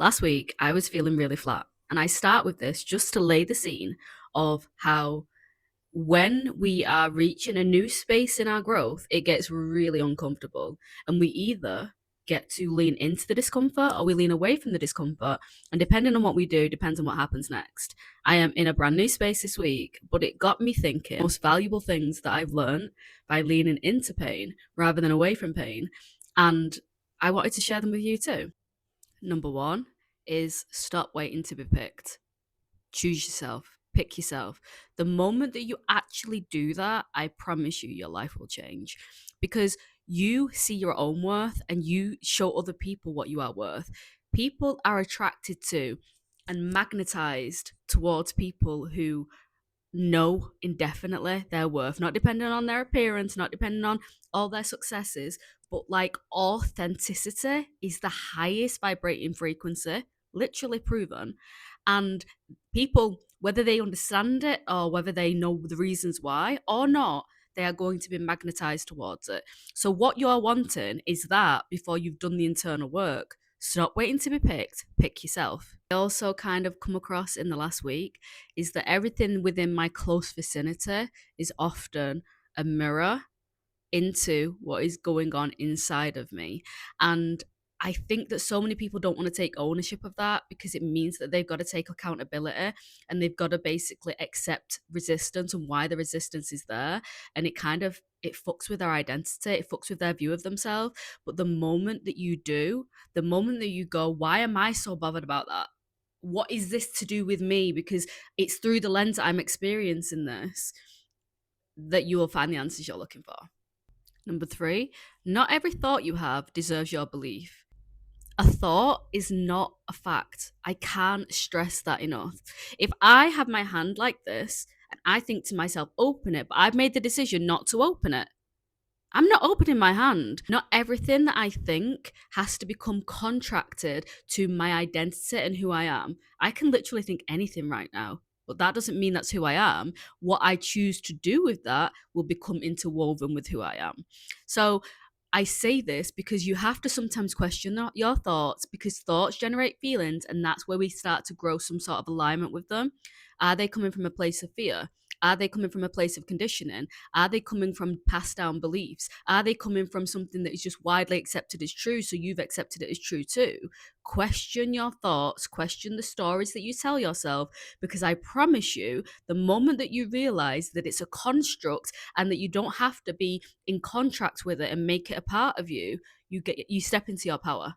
Last week, I was feeling really flat, and I start with this just to lay the scene of how when we are reaching a new space in our growth, it gets really uncomfortable, and we either get to lean into the discomfort or we lean away from the discomfort. And depending on what we do, depends on what happens next. I am in a brand new space this week, but it got me thinking most valuable things that I've learned by leaning into pain rather than away from pain. And I wanted to share them with you too. Number one is stop waiting to be picked. Choose yourself, pick yourself. The moment that you actually do that, I promise you, your life will change because you see your own worth and you show other people what you are worth. People are attracted to and magnetized towards people who know indefinitely their worth, not depending on their appearance, not depending on all their successes, but like authenticity is the highest vibrating frequency, literally proven. And people, whether they understand it or whether they know the reasons why or not, they are going to be magnetized towards it. So, what you're wanting is that before you've done the internal work. Stop waiting to be picked, pick yourself. I also kind of come across in the last week is that everything within my close vicinity is often a mirror into what is going on inside of me. And I think that so many people don't want to take ownership of that because it means that they've got to take accountability and they've got to basically accept resistance and why the resistance is there. And it fucks with their identity, it fucks with their view of themselves. But the moment that you do, the moment that you go, why am I so bothered about that? What is this to do with me? Because it's through the lens that I'm experiencing this that you will find the answers you're looking for. Number three, not every thought you have deserves your belief. A thought is not a fact. I can't stress that enough. If I have my hand like this and I think to myself, open it, but I've made the decision not to open it, I'm not opening my hand. Not everything that I think has to become contracted to my identity and who I am. I can literally think anything right now, but that doesn't mean that's who I am. What I choose to do with that will become interwoven with who I am. So I say this because you have to sometimes question your thoughts because thoughts generate feelings, and that's where we start to grow some sort of alignment with them. Are they coming from a place of fear? Are they coming from a place of conditioning? Are they coming from passed down beliefs? Are they coming from something that is just widely accepted as true, so you've accepted it as true too? Question your thoughts, question the stories that you tell yourself, because I promise you, the moment that you realize that it's a construct and that you don't have to be in contract with it and make it a part of you, you step into your power.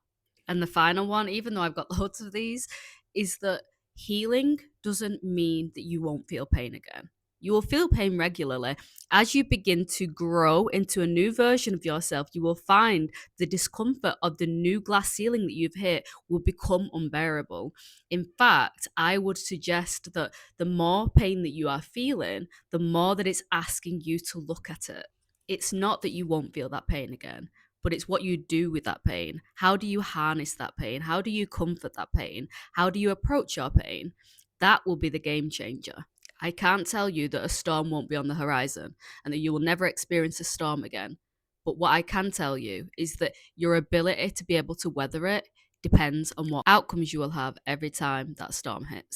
And the final one, even though I've got loads of these, is that healing doesn't mean that you won't feel pain again. You will feel pain regularly. As you begin to grow into a new version of yourself, you will find the discomfort of the new glass ceiling that you've hit will become unbearable. In fact, I would suggest that the more pain that you are feeling, the more that it's asking you to look at it. It's not that you won't feel that pain again, but it's what you do with that pain. How do you harness that pain? How do you comfort that pain? How do you approach your pain? That will be the game changer. I can't tell you that a storm won't be on the horizon and that you will never experience a storm again. But what I can tell you is that your ability to be able to weather it depends on what outcomes you will have every time that storm hits.